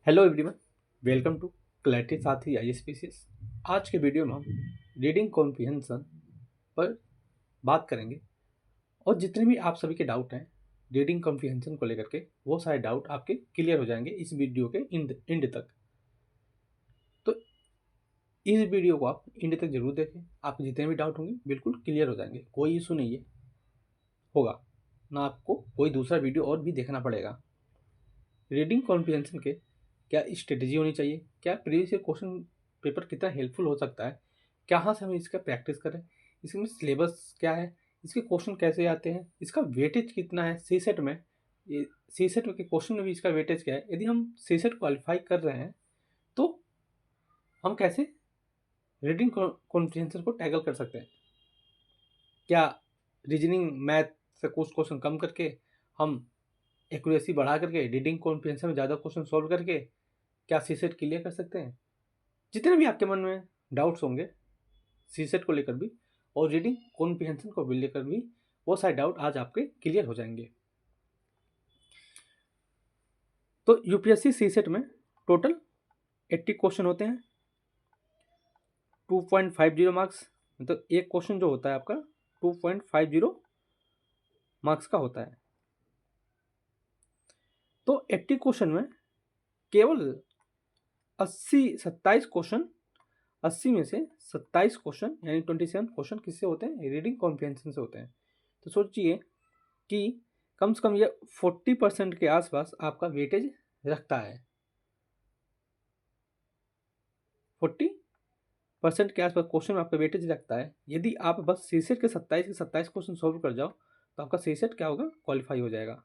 Hello everyone, welcome to clarity Sathi ISPCS. आज के video में हम रीडिंग कॉम्प्रिहेंशन पर बात करेंगे और जितने भी आप सभी के डाउट हैं रीडिंग कॉम्प्रिहेंशन को लेकर के वो सारे डाउट आपके क्लियर हो जाएंगे इस वीडियो के एंड तक। तो इस वीडियो को आप एंड तक जरूर देखें, आपके जितने भी डाउट होंगे बिल्कुल क्लियर हो जाएंगे, कोई इशू नहीं है होगा ना, आपको कोई दूसरा वीडियो और भी देखना पड़ेगा। रीडिंग कॉम्प्रिहेंशन के क्या स्ट्रेटेजी होनी चाहिए, क्या प्रीवियस ईयर क्वेश्चन पेपर कितना हेल्पफुल हो सकता है, कहाँ से हम इसका प्रैक्टिस करें, इसमें सिलेबस क्या है, इसके क्वेश्चन कैसे आते हैं, इसका वेटेज कितना है सी सेट में, ये सी सेट के क्वेश्चन में भी इसका वेटेज क्या है, यदि हम सी सेट क्वालिफाई कर रहे हैं तो हम कैसे रीडिंग कॉम्प्रिहेंशन को टैकल कर सकते हैं। क्या रीजनिंग मैथ से कुछ क्वेश्चन कम करके हम एक्यूरेसी बढ़ा करके रीडिंग कॉम्प्रिहेंशन में ज़्यादा क्वेश्चन सॉल्व करके क्या सी सेट क्लियर कर सकते हैं। जितने भी आपके मन में डाउट्स होंगे सी सेट को लेकर भी और रीडिंग कॉम्प्रिहेंशन को लेकर भी वो सारे डाउट आज आपके क्लियर हो जाएंगे। तो यूपीएससी सी सेट में टोटल 80 क्वेश्चन होते हैं, 2.50 मार्क्स, मतलब एक क्वेश्चन जो होता है आपका 2.50 मार्क्स का होता है। तो 80 क्वेश्चन में केवल 27 क्वेश्चन, 80 में से 27 क्वेश्चन यानी 27 क्वेश्चन किससे होते हैं, रीडिंग कॉम्प्रिहेंशन से होते हैं। तो सोचिए कि कम से कम ये 40% के आसपास आपका वेटेज रखता है। 40% के आसपास क्वेश्चन में आपका वेटेज रखता है। यदि आप बस सीसेट के 27 के 27 क्वेश्चन सॉल्व कर जाओ तो आपका सीसेट क्या होगा, क्वालिफाई हो जाएगा।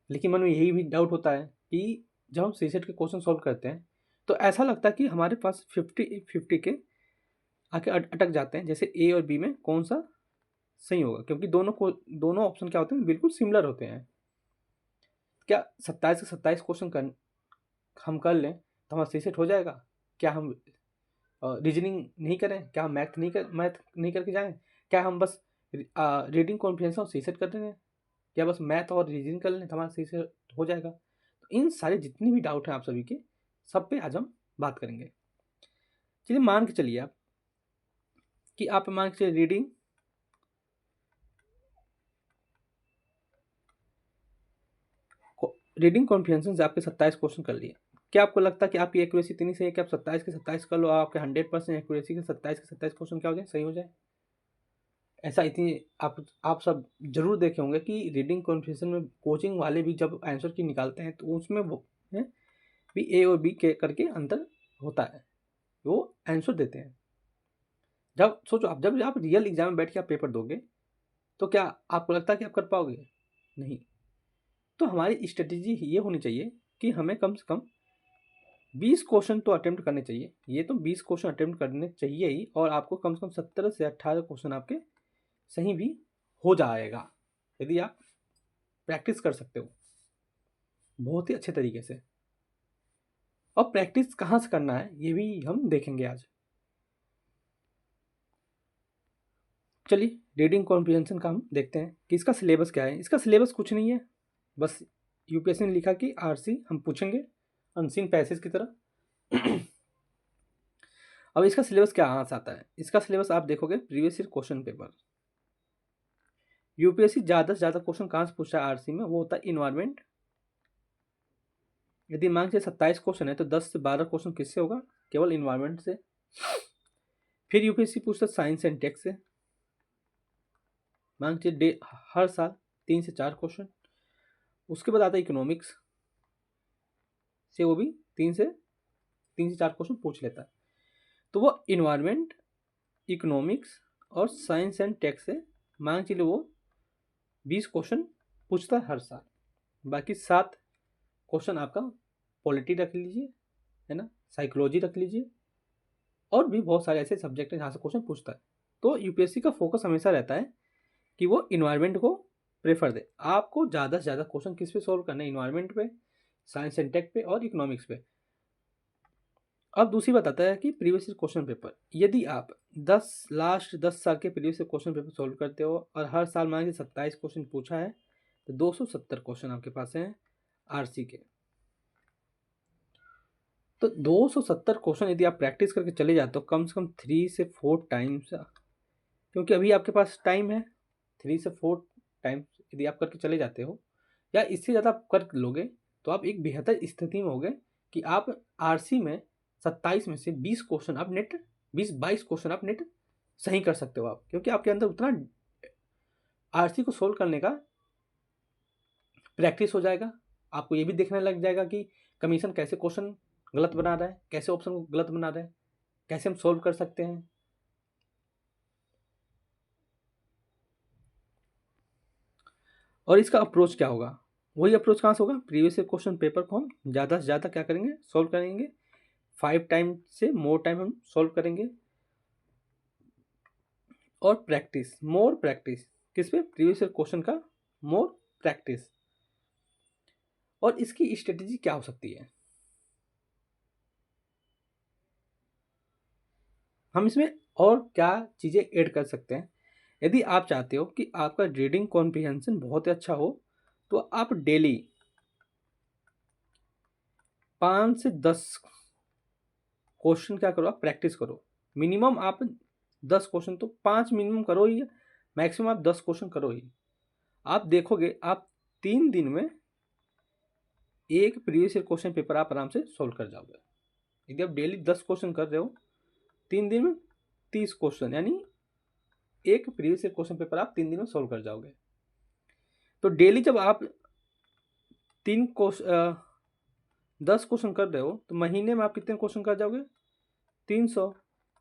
लेकिन मन में यही भी डाउट होता है कि जब हम सीसेट के क्वेश्चन सॉल्व करते हैं तो ऐसा लगता है कि हमारे पास 50-50 के आके अटक जाते हैं, जैसे ए और बी में कौन सा सही होगा, क्योंकि दोनों ऑप्शन क्या होते हैं, बिल्कुल सिमिलर होते हैं। क्या 27 के 27 क्वेश्चन हम कर लें तो हमारा सी सेट हो जाएगा? क्या हम रीजनिंग नहीं करें, क्या हम मैथ नहीं करके जाएं, क्या हम बस रीडिंग कॉम्प्रिहेंशन और सी सेट कर दें, क्या बस मैथ और रीजनिंग कर लें तो हमारा सी सेट हो जाएगा? तो इन सारे जितनी भी डाउट हैं आप सभी के, सब पे आज हम बात करेंगे। चलिए मान के चलिए आप कि आप मान के चलिए रीडिंग कॉम्प्रिहेंशन से आपके 27 क्वेश्चन कर लिए। क्या आपको लगता है कि आपकी एक्यूरेसी इतनी सही है कि आप 27 के 27 कर लो, आपके 100% एक्यूरेसी के 27 के 27 क्वेश्चन क्या हो जाए, सही हो जाए? ऐसा इतनी आप सब जरूर देखे होंगे कि रीडिंग कॉम्प्रिहेंशन में कोचिंग वाले भी जब आंसर की निकालते हैं तो उसमें वो है भी ए और बी के करके अंतर होता है, वो आंसर देते हैं। जब सोचो आप जब आप रियल एग्जाम में बैठ के आप पेपर दोगे तो क्या आपको लगता है कि आप कर पाओगे? नहीं। तो हमारी स्ट्रेटेजी ये होनी चाहिए कि हमें कम से कम 20 क्वेश्चन तो अटेम्प्ट करने चाहिए। ये तो 20 क्वेश्चन अटेम्प्ट करने चाहिए ही, और आपको कम से कम 17 से 18 क्वेश्चन आपके सही भी हो जाएगा यदि आप प्रैक्टिस कर सकते हो बहुत ही अच्छे तरीके से। और प्रैक्टिस कहाँ से करना है ये भी हम देखेंगे आज। चलिए रीडिंग कॉम्प्रिहेंशन का हम देखते हैं कि इसका सिलेबस क्या है। इसका सिलेबस कुछ नहीं है, बस यूपीएससी ने लिखा कि आरसी हम पूछेंगे अनसीन पैसेज की तरह। अब इसका सिलेबस क्या से आता है, इसका सिलेबस आप देखोगे previous year question paper. UPSC ज़्यादा से ज़्यादा क्वेश्चन कहाँ से पूछता है आरसी में, वो होता है इन्वायरमेंट। यदि मान के 27 क्वेश्चन है तो 10 से 12 क्वेश्चन किससे होगा, केवल इन्वायरमेंट से। फिर यूपीएससी पूछता है साइंस एंड टेक से, मान के हर साल 3 से 4 क्वेश्चन। उसके बाद आता है इकोनॉमिक्स से, वो भी 3 से 4 क्वेश्चन पूछ लेता है। तो वो इन्वायरमेंट, इकोनॉमिक्स और साइंस एंड टेक से मान चलिए वो 20 क्वेश्चन पूछता है हर साल। बाकी 7 क्वेश्चन आपका पॉलिटी रख लीजिए, है ना, साइकोलॉजी रख लीजिए, और भी बहुत सारे ऐसे सब्जेक्ट हैं जहाँ से क्वेश्चन पूछता है। तो यूपीएससी का फोकस हमेशा रहता है कि वो इन्वायरमेंट को प्रेफर दे। आपको ज़्यादा से ज़्यादा क्वेश्चन किस पे सॉल्व करना है, इन्वायरमेंट पे, साइंस एंड टेक पे और इकोनॉमिक्स पे। अब दूसरी बात आता है कि प्रीवियस ईयर क्वेश्चन पेपर, यदि आप लास्ट 10 साल के previous year question paper solve करते हो और हर साल मान के 27 क्वेश्चन पूछा है तो 270 क्वेश्चन आपके पास हैं। आरसी के। तो 270 क्वेश्चन यदि आप प्रैक्टिस करके चले जाते हो कम से कम 3 से 4 टाइम्स, क्योंकि अभी आपके पास टाइम है 3 से 4 टाइम्स यदि आप करके चले जाते हो या इससे ज़्यादा आप कर लोगे तो आप एक बेहतर स्थिति में होगे कि आप आरसी में 27 में से 20 क्वेश्चन आप नेट 20-22 क्वेश्चन आप नेट सही कर सकते हो आप, क्योंकि आपके अंदर उतना आरसी को सोल्व करने का प्रैक्टिस हो जाएगा। आपको ये भी देखने लग जाएगा कि कमीशन कैसे क्वेश्चन गलत बना रहा है, कैसे ऑप्शन को गलत बना रहा है, कैसे हम सोल्व कर सकते हैं। और इसका अप्रोच क्या होगा, वही अप्रोच कहाँ से होगा, प्रीवियस क्वेश्चन पेपर को हम ज़्यादा से ज़्यादा क्या करेंगे, सोल्व करेंगे। 5 टाइम से मोर टाइम हम सोल्व करेंगे। और प्रैक्टिस, मोर प्रैक्टिस किस पे, प्रीवियस क्वेश्चन का मोर प्रैक्टिस। और इसकी स्ट्रेटेजी क्या हो सकती है, हम इसमें और क्या चीज़ें ऐड कर सकते हैं। यदि आप चाहते हो कि आपका रीडिंग कॉम्प्रिहेंशन बहुत ही अच्छा हो तो आप डेली 5 से 10 क्वेश्चन क्या करो, आप प्रैक्टिस करो। मिनिमम आप 10 क्वेश्चन तो 5 मिनिमम करो ही, मैक्सिमम आप 10 क्वेश्चन करो ही। आप देखोगे आप 3 दिन में एक प्रीवियस ईयर क्वेश्चन पेपर आप आराम से सोल्व कर जाओगे। यदि आप डेली 10 क्वेश्चन कर रहे हो 3 दिन में 30 क्वेश्चन, यानी एक प्रीवियस ईयर क्वेश्चन पेपर आप 3 दिन में सोल्व कर जाओगे। तो डेली जब आप 10 क्वेश्चन कर रहे हो तो महीने में आप कितने क्वेश्चन कर जाओगे, 300,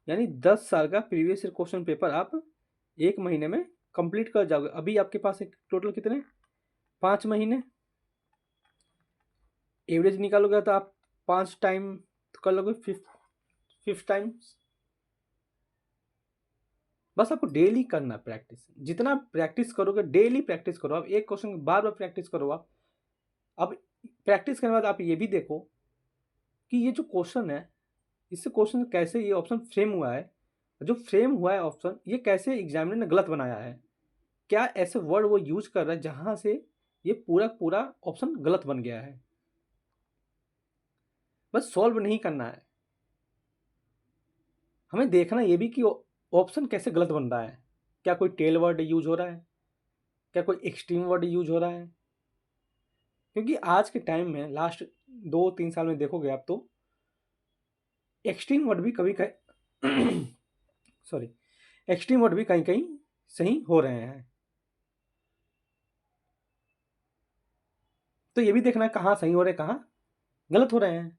यानी 10 साल का प्रीवियस ईयर क्वेश्चन पेपर आप एक महीने में कंप्लीट कर जाओगे। अभी आपके पास एक टोटल कितने, 5 महीने, एवरेज निकालोगे तो आप 5 टाइम कर लोगे, 5 टाइम्स। बस आपको डेली करना प्रैक्टिस, जितना प्रैक्टिस करोगे, डेली प्रैक्टिस करो, आप एक क्वेश्चन बार बार प्रैक्टिस करो। आप अब प्रैक्टिस करने के बाद आप ये भी देखो कि ये जो क्वेश्चन है, इससे क्वेश्चन कैसे ये ऑप्शन फ्रेम हुआ है, जो फ्रेम हुआ है ऑप्शन, ये कैसे एग्जामिनर ने गलत बनाया है, क्या ऐसे वर्ड वो यूज कर रहा है जहां से ये पूरा पूरा ऑप्शन गलत बन गया है। बस सॉल्व नहीं करना है, हमें देखना ये भी कि ऑप्शन कैसे गलत बन रहा है, क्या कोई टेल वर्ड यूज हो रहा है, क्या कोई एक्सट्रीम वर्ड यूज हो रहा है। क्योंकि आज के टाइम में लास्ट 2-3 साल में देखोगे आप तो एक्सट्रीम वर्ड भी कभी कहीं सॉरी, एक्सट्रीम वर्ड भी कहीं कहीं सही हो रहे हैं। तो ये भी देखना कहाँ सही हो रहे हैं, कहाँ गलत हो रहे हैं।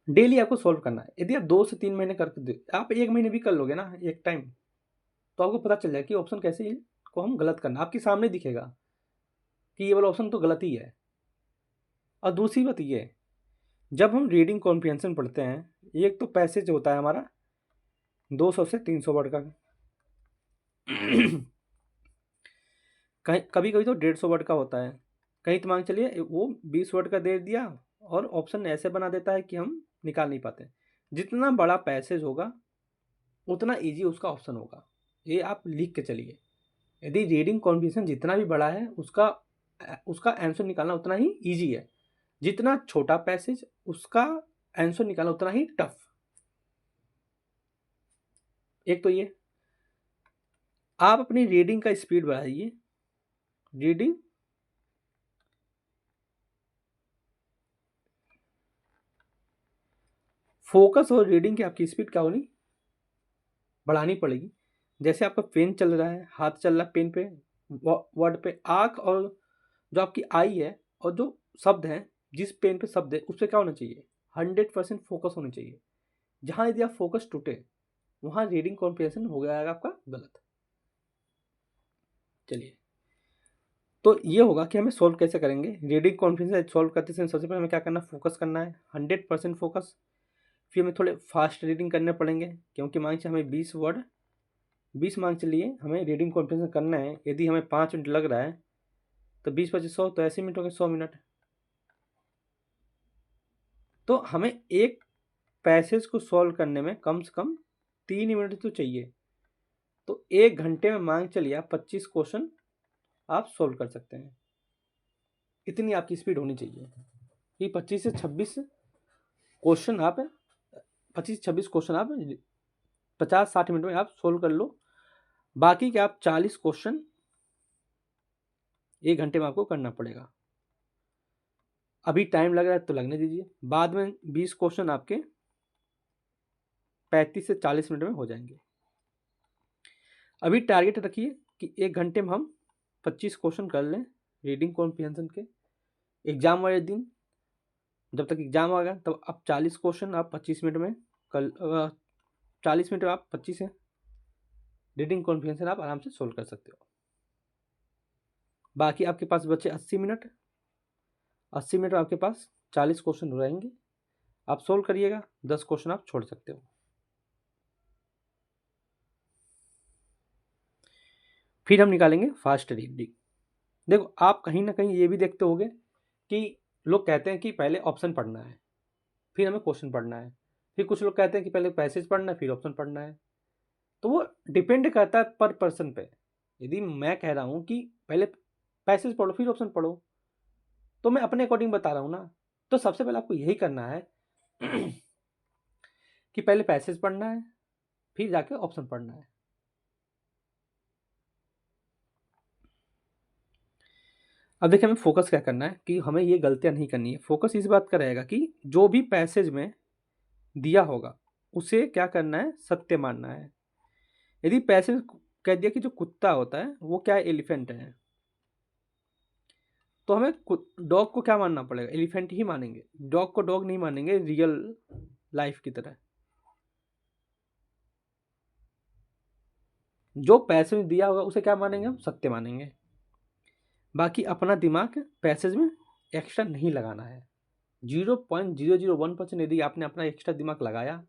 डेली आपको सोल्व करना है। यदि आप 2 से 3 महीने करके दे, आप 1 महीने भी कर लोगे ना एक टाइम, तो आपको पता चल जाए कि ऑप्शन कैसे को हम गलत करना, आपके सामने दिखेगा कि ये वाला ऑप्शन तो गलत ही है। और दूसरी बात ये, जब हम रीडिंग कॉम्प्रिहेंशन पढ़ते हैं, एक तो पैसेज होता है हमारा 200 से 300 वर्ड का कहीं कभी कभी तो 150 वर्ड का होता है। कहीं तो मान चलिए वो 20 वर्ड का दे दिया और ऑप्शन ऐसे बना देता है कि हम निकाल नहीं पाते। जितना बड़ा पैसेज होगा उतना इजी उसका ऑप्शन होगा, ये आप लिख के चलिए। यदि रीडिंग कॉम्प्रिहेंशन जितना भी बड़ा है उसका उसका आंसर निकालना उतना ही इजी है, जितना छोटा पैसेज उसका आंसर निकालना उतना ही टफ। एक तो ये, आप अपनी रीडिंग का स्पीड बढ़ाइए। रीडिंग फोकस और रीडिंग की आपकी स्पीड क्या होनी, बढ़ानी पड़ेगी। जैसे आपका पेन चल रहा है, हाथ चल रहा है पेन पे, वर्ड पे, आँख और जो आपकी आई है और जो शब्द हैं, जिस पेन पे शब्द है उस पर क्या होना चाहिए, 100% फोकस होना चाहिए। जहाँ यदि आप फोकस टूटे वहाँ रीडिंग कॉम्प्रिहेंशन हो जाएगा आपका गलत। चलिए, तो ये होगा कि हमें सॉल्व कैसे करेंगे रीडिंग कॉन्फ्रेंस सॉल्व करते समय। सबसे पहले हमें क्या करना है, फोकस करना है, 100% फोकस। फिर हमें थोड़े फास्ट रीडिंग करने पड़ेंगे, क्योंकि मान से हमें 20 वर्ड 20 मार्क के लिए हमें रीडिंग कॉन्फ्रेंस करना है। यदि हमें 5 मिनट लग रहा है तो 20-25-100 तो ऐसे मिनट हो गए 100 मिनट। तो हमें एक पैसेज को सॉल्व करने में कम से कम 3 मिनट तो चाहिए। तो 1 घंटे में मान चलिए आप 25 क्वेश्चन आप सोल्व कर सकते हैं। इतनी आपकी स्पीड होनी चाहिए कि 25 से 26 क्वेश्चन आप 25-26 क्वेश्चन आप 50-60 मिनट में आप सोल्व कर लो। बाकी के आप 40 क्वेश्चन 1 घंटे में आपको करना पड़ेगा। अभी टाइम लग रहा है तो लगने दीजिए, बाद में 20 क्वेश्चन आपके 35 से 40 मिनट में हो जाएंगे। अभी टारगेट रखिए कि 1 घंटे में हम 25 क्वेश्चन कर लें रीडिंग कॉम्प्रिहेंशन के। एग्जाम वाले दिन जब तक एग्जाम आएगा तब आप 40 क्वेश्चन आप 25 मिनट में कल 40 मिनट में आप 25 है रीडिंग कॉम्प्रिहेंशन आप आराम से सोल्व कर सकते हो। बाकी आपके पास बचे 80 मिनट। 80 मिनट में आपके पास 40 क्वेश्चन रहेंगे, आप सोल्व करिएगा। 10 क्वेश्चन आप छोड़ सकते हो। फिर हम निकालेंगे फास्ट रीडिंग। देखो आप कहीं ना कहीं ये भी देखते होंगे कि लोग कहते हैं कि पहले ऑप्शन पढ़ना है फिर हमें क्वेश्चन पढ़ना है, फिर कुछ लोग कहते हैं कि पहले पैसेज पढ़ना है फिर ऑप्शन पढ़ना है। तो वो डिपेंड करता है पर पर्सन पे। यदि मैं कह रहा हूँ कि पहले पैसेज पढ़ो फिर ऑप्शन पढ़ो तो मैं अपने अकॉर्डिंग बता रहा हूँ ना। तो सबसे पहले आपको यही करना है कि पहले पैसेज पढ़ना है फिर जाके ऑप्शन पढ़ना है। अब देखिए हमें फोकस क्या करना है कि हमें ये गलतियां नहीं करनी है। फोकस इस बात का रहेगा कि जो भी पैसेज में दिया होगा उसे क्या करना है, सत्य मानना है। यदि पैसेज कह दिया कि जो कुत्ता होता है वो क्या है, एलिफेंट है, तो हमें डॉग को क्या मानना पड़ेगा, एलिफेंट ही मानेंगे। डॉग को डॉग नहीं मानेंगे रियल लाइफ की तरह। जो पैसेज में दिया होगा उसे क्या मानेंगे, हम सत्य मानेंगे। बाकी अपना दिमाग पैसेज में एक्स्ट्रा नहीं लगाना है। 0.001% यदि आपने अपना एक्स्ट्रा दिमाग लगाया,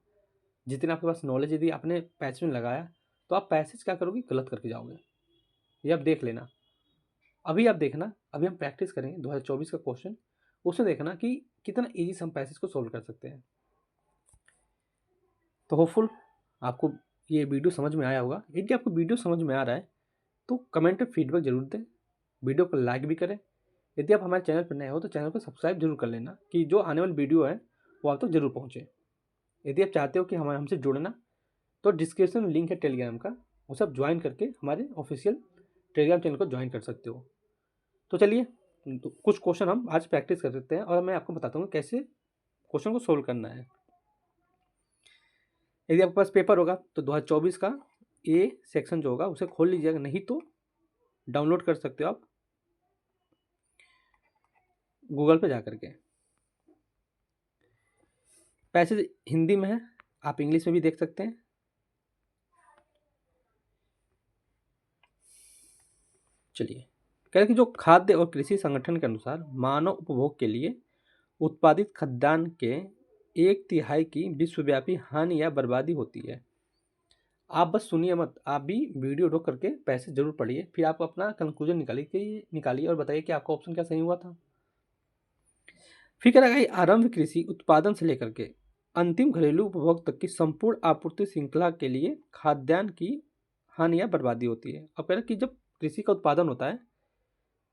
जितना आपके पास नॉलेज यदि आपने पैसेज में लगाया, तो आप पैसेज क्या करोगे, गलत करके जाओगे। ये आप देख लेना। अभी आप देखना, अभी हम प्रैक्टिस करेंगे 2024 का क्वेश्चन, उसमें देखना कि कितना ईजी से हम पैसेज को सोल्व कर सकते हैं। तो होपफुल आपको ये वीडियो समझ में आया होगा। यदि आपको वीडियो समझ में आ रहा है तो कमेंट में फीडबैक जरूर दें, वीडियो को लाइक भी करें। यदि आप हमारे चैनल पर नए हो तो चैनल को सब्सक्राइब जरूर कर लेना कि जो आने वाली वीडियो है वो आप तक जरूर पहुँचे। यदि आप चाहते हो कि हमसे जुड़ना तो डिस्क्रिप्शन में लिंक है टेलीग्राम का, उसे आप ज्वाइन करके हमारे ऑफिशियल टेलीग्राम चैनल को ज्वाइन कर सकते हो। तो चलिए तो कुछ क्वेश्चन हम आज प्रैक्टिस कर सकते हैं और मैं आपको बताता हूँ कैसे क्वेश्चन को सोल्व करना है। यदि आपके पास पेपर होगा तो 2024 का ए सेक्शन जो होगा उसे खोल लीजिएगा, नहीं तो डाउनलोड कर सकते हो आप गूगल पे जा करके। पैसेज हिंदी में है, आप इंग्लिश में भी देख सकते हैं। चलिए, कह रहे कि जो खाद्य और कृषि संगठन के अनुसार मानव उपभोग के लिए उत्पादित खाद्यान्न के 1/3 की विश्वव्यापी हानि या बर्बादी होती है। आप बस सुनिए मत, आप भी वीडियो रोक करके पैसे जरूर पढ़िए, फिर आप अपना कंक्लूजन निकालिए और बताइए कि आपका ऑप्शन क्या सही हुआ था। फिर कह रहा है आरंभ कृषि उत्पादन से लेकर के अंतिम घरेलू उपभोग तक की संपूर्ण आपूर्ति श्रृंखला के लिए खाद्यान्न की हानि या बर्बादी होती है। अब कह रहे हैं कि जब कृषि का उत्पादन होता है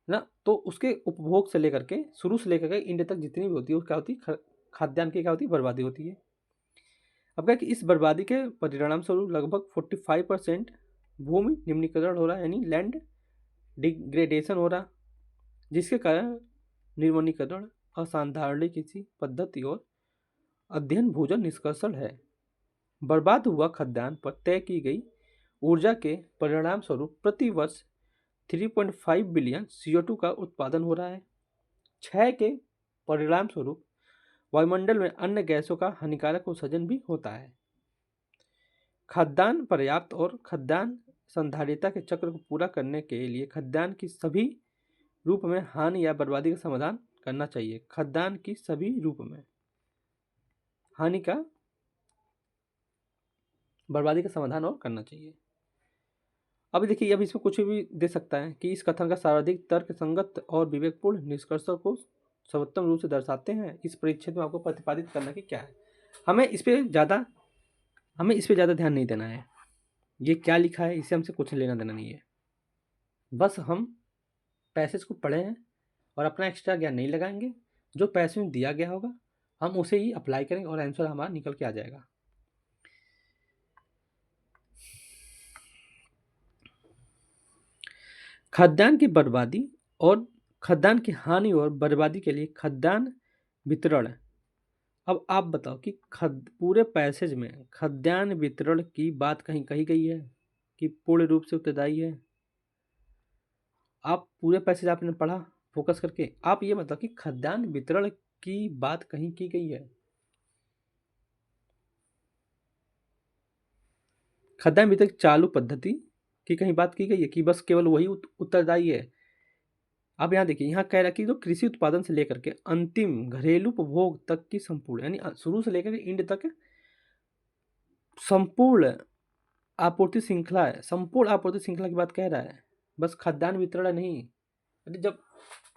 ना, तो उसके उपभोग से लेकर के शुरू से लेकर के इंड तक जितनी भी होती है क्या होती है, खाद्यान्न की क्या होती है, बर्बादी होती है। अब क्या कि इस बर्बादी के परिणाम स्वरूप लगभग 45% भूमि निम्नीकरण हो रहा है, यानी लैंड डिग्रेडेशन हो रहा, जिसके कारण निर्वनीकरण असाधारण कृषि पद्धति और अध्ययन भूजल निष्कर्षण है। बर्बाद हुआ खाद्यान्न पर तय की गई ऊर्जा के परिणाम स्वरूप प्रति वर्ष 3.5 बिलियन CO2 का उत्पादन हो रहा है। क्षय के परिणाम स्वरूप वायुमंडल में अन्य गैसों का हानिकारक उत्सर्जन भी होता है। खाद्यान्न पर्याप्त और खाद्यान्न संधारिता के चक्र को पूरा करने के लिए खाद्यान्न की सभी रूप में हानि या बर्बादी का समाधान करना चाहिए। खाद्यान्न की सभी रूप में हानि का बर्बादी का समाधान और करना चाहिए। अब देखिए, अब इसमें कुछ भी दे सकता है कि इस कथन का सर्वाधिक तर्क संगत और विवेकपूर्ण निष्कर्षों को सर्वोत्तम रूप से दर्शाते हैं। इस परिच्छेद में आपको प्रतिपादित करना कि क्या है। हमें इस पे ज़्यादा ध्यान नहीं देना है। ये क्या लिखा है इससे हमसे कुछ लेना देना नहीं है, बस हम पैसेज को पढ़े हैं और अपना एक्स्ट्रा ज्ञान नहीं लगाएंगे। जो पैसेज में दिया गया होगा हम उसे ही अप्लाई करेंगे और आंसर हमारा निकल के आ जाएगा। खाद्यान्न की बर्बादी और खाद्यान्न की हानि और बर्बादी के लिए खाद्यान्न वितरण। अब आप बताओ कि पूरे पैसेज में खाद्यान्न वितरण की बात कहीं कही गई है कि पूर्ण रूप से उत्तरदायी है? आप पूरे पैसेज आपने पढ़ा फोकस करके, आप ये बताओ कि खाद्यान्न वितरण की बात कहीं की गई है? खाद्यान्न वितरण चालू पद्धति की कहीं बात की गई है कि बस केवल वही उत्तरदायी है? अब यहाँ देखिए, यहाँ कह रहा है कि जो कृषि उत्पादन से लेकर के अंतिम घरेलू उपभोग तक की संपूर्ण, यानी शुरू से लेकर के एंड तक संपूर्ण आपूर्ति श्रृंखला है, संपूर्ण आपूर्ति श्रृंखला की बात कह रहा है, बस खाद्यान्न वितरण नहीं। यदि जब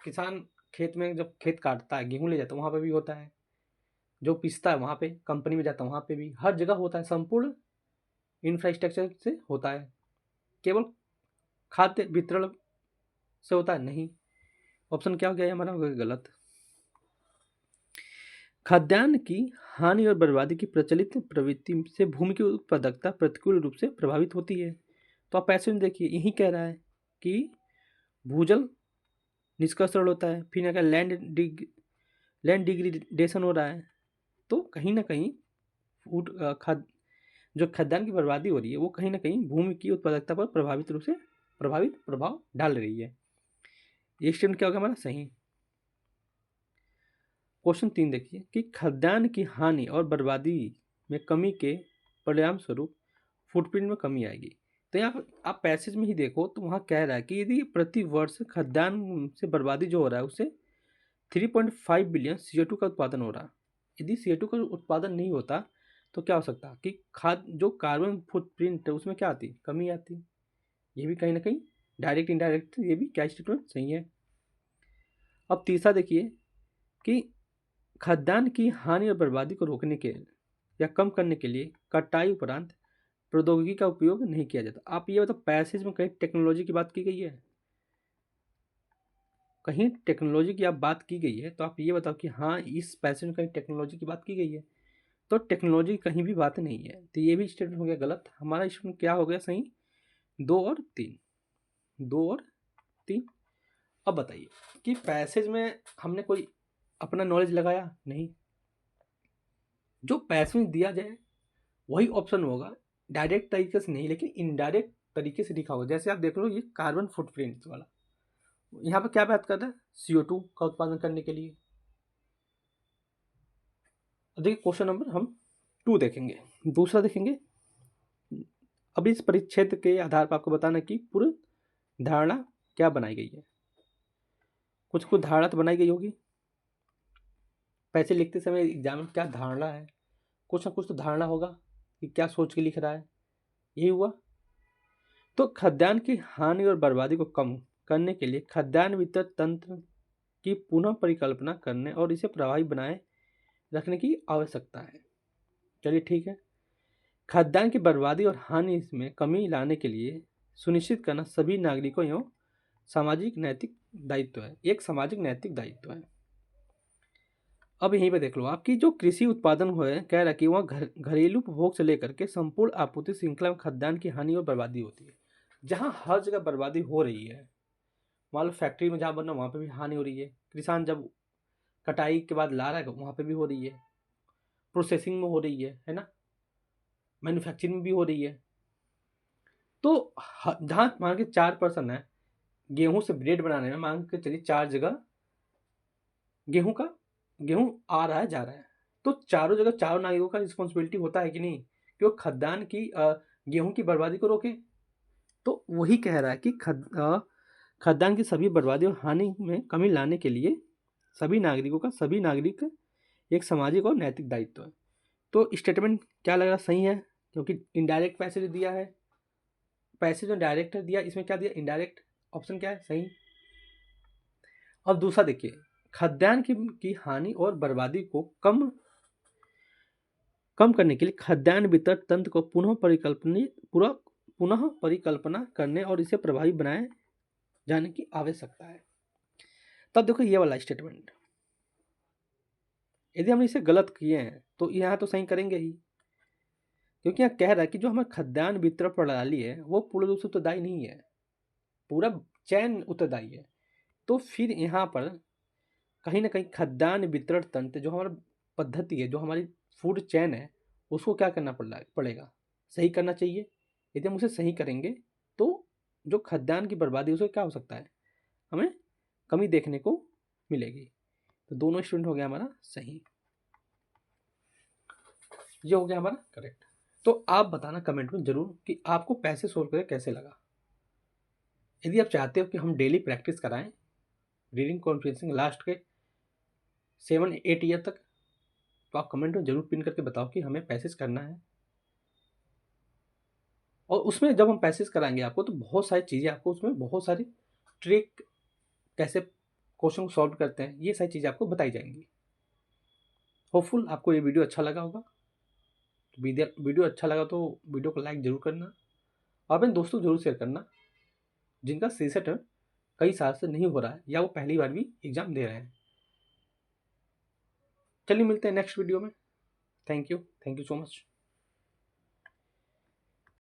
किसान खेत में जब खेत काटता है, गेहूं ले जाता है, वहाँ पे भी होता है, जो पिसता है वहाँ पे, कंपनी में जाता है वहाँ पे भी, हर जगह होता है, संपूर्ण इंफ्रास्ट्रक्चर से होता है। केवल खाद्य वितरण से होता है नहीं। ऑप्शन क्या हो गया हमारा? हो गया गलत। खाद्यान्न की हानि और बर्बादी की प्रचलित प्रवृत्ति से भूमि की उत्पादकता प्रतिकूल रूप से प्रभावित होती है। तो आप पैसे में देखिए, यही कह रहा है कि भूजल निष्कर्षण होता है, फिर यहाँ का लैंड डिग्रेडेशन हो रहा है। तो कहीं ना कहीं जो खाद्यान्न की बर्बादी हो रही है वो कहीं ना कहीं भूमि की उत्पादकता पर प्रभावित प्रभाव डाल रही है। ये स्टेटमेंट क्या होगा हमारा? सही। क्वेश्चन 3 देखिए कि खाद्यान्न की हानि और बर्बादी में कमी के परिणाम स्वरूप फुटप्रिंट में कमी आएगी। तो यहाँ आप पैसेज में ही देखो तो वहाँ कह रहा है कि यदि प्रति वर्ष खाद्यान्न से बर्बादी जो हो रहा है उससे 3.5 बिलियन CO2 का उत्पादन हो रहा है। यदि CO2 का उत्पादन नहीं होता तो क्या हो सकता कि जो कार्बन फुटप्रिंट है उसमें क्या आती? कमी आती। ये भी कहीं ना कहीं डायरेक्ट इनडायरेक्ट ये भी क्या स्टेटमेंट सही है। अब तीसरा देखिए कि खाद्यान्न की हानि और बर्बादी को रोकने के या कम करने के लिए कटाई उपरांत प्रौद्योगिकी का उपयोग नहीं किया जाता। आप ये बताओ पैसेज में कहीं टेक्नोलॉजी की बात की गई है? कहीं टेक्नोलॉजी की आप बात की गई है तो आप ये बताओ कि हाँ इस पैसेज में कहीं टेक्नोलॉजी की बात की गई है? तो टेक्नोलॉजी कहीं भी बात नहीं है, तो ये भी स्टेटमेंट हो गया गलत। हमारा स्टेटमेंट क्या हो गया सही? 2 और 3, 2 और 3। अब बताइए कि पैसेज में हमने कोई अपना नॉलेज लगाया नहीं, जो पैसेज में दिया जाए वही ऑप्शन होगा, डायरेक्ट तरीके से नहीं लेकिन इनडायरेक्ट तरीके से लिखा होगा। जैसे आप देख लो ये कार्बन फुटप्रिंट वाला, यहाँ पर क्या बात कर रहा है? CO2 का उत्पादन करने के लिए। देखिए क्वेश्चन नंबर हम 2 देखेंगे, दूसरा देखेंगे। अब इस परिच्छेद के आधार पर आपको बताना कि पूर्व धारणा क्या बनाई गई है। कुछ धारणा तो बनाई गई होगी, पैसे लिखते समय एग्जाम में क्या धारणा है, कुछ ना कुछ तो धारणा होगा कि क्या सोच के लिख रहा है। यही हुआ। तो खाद्यान्न की हानि और बर्बादी को कम करने के लिए खाद्यान्न वितरण तंत्र की पुनः परिकल्पना करने और इसे प्रभावी बनाए रखने की आवश्यकता है। चलिए ठीक है। खाद्यान्न की बर्बादी और हानि में कमी लाने के लिए सुनिश्चित करना सभी नागरिकों एवं सामाजिक नैतिक दायित्व है, एक सामाजिक नैतिक दायित्व है। अब यहीं पे देख लो आपकी जो कृषि उत्पादन हो है, कह रहा है कि वह घरेलू उपभोग से लेकर के संपूर्ण आपूर्ति श्रृंखला में खाद्यान्न की हानि और बर्बादी होती है। जहाँ हर जगह बर्बादी हो रही है, मान लो फैक्ट्री में जहाँ बनना वहाँ पे भी हानि हो रही है, किसान जब कटाई के बाद ला रहा है वहाँ पे भी हो रही है, प्रोसेसिंग में हो रही है ना, मैन्युफैक्चरिंग में भी हो रही है। तो जहाँ मान के 4 पर्सन है, गेहूं से ब्रेड बनाने में मान के चलिए 4 जगह गेहूं आ रहा है जा रहा है, तो चारों जगह चारों नागरिकों का रिस्पॉन्सिबिलिटी होता है कि नहीं कि वो खाद्यान्न की गेहूं की बर्बादी को रोके। तो वही कह रहा है कि खाद्यान्न की सभी बर्बादी और हानि में कमी लाने के लिए सभी नागरिक एक सामाजिक और नैतिक दायित्व है। तो स्टेटमेंट क्या लग रहा सही है, क्योंकि इनडायरेक्ट पैसेज दिया है, पैसेज जो डायरेक्ट दिया इसमें क्या दिया? इनडायरेक्ट। ऑप्शन क्या है? सही। अब दूसरा देखिए, खाद्यान्न की हानि और बर्बादी को कम करने के लिए खाद्यान्न वितरण तंत्र को पुनः पुनः परिकल्पना करने और इसे प्रभावी बनाए जाने की आवश्यकता है। तब देखो ये वाला स्टेटमेंट, यदि हमने इसे गलत किए हैं तो यहाँ तो सही करेंगे ही, क्योंकि यहाँ कह रहा है कि जो हमारा खाद्यान्न वितरण प्रणाली है वो पूर्ण रूप से उत्तरदायी नहीं है, पूरा चैन उत्तरदायी है। तो फिर यहाँ पर कहीं ना कहीं खाद्यान्न वितरण तंत्र जो हमारा पद्धति है, जो हमारी फूड चैन है, उसको क्या करना पड़ेगा, सही करना चाहिए। यदि हम उसे सही करेंगे तो जो खाद्यान्न की बर्बादी उसे क्या हो सकता है, हमें कमी देखने को मिलेगी। तो दोनों स्टूडेंट हो गया हमारा सही, ये हो गया हमारा करेक्ट। तो आप बताना कमेंट में जरूर कि आपको पैसे सोल्व करके कैसे लगा। यदि आप चाहते हो कि हम डेली प्रैक्टिस कराएं रीडिंग कॉम्प्रिहेंशन लास्ट के 7-8 ईयर तक, तो आप कमेंट में जरूर पिन करके बताओ कि हमें पैसेज करना है। और उसमें जब हम पैसेज कराएंगे आपको, तो बहुत सारी चीज़ें आपको उसमें, बहुत सारी ट्रिक, कैसे क्वेश्चन को सॉल्व करते हैं, ये सारी चीज़ें आपको बताई जाएंगी। होपफुल आपको ये वीडियो अच्छा लगा होगा। तो वीडियो अच्छा लगा तो वीडियो को लाइक जरूर करना और अपने दोस्तों जरूर शेयर करना जिनका सीसेट कई साल से नहीं हो रहा है या वो पहली बार भी एग्जाम दे रहे हैं। चलिए मिलते हैं नेक्स्ट वीडियो में। Thank you so much.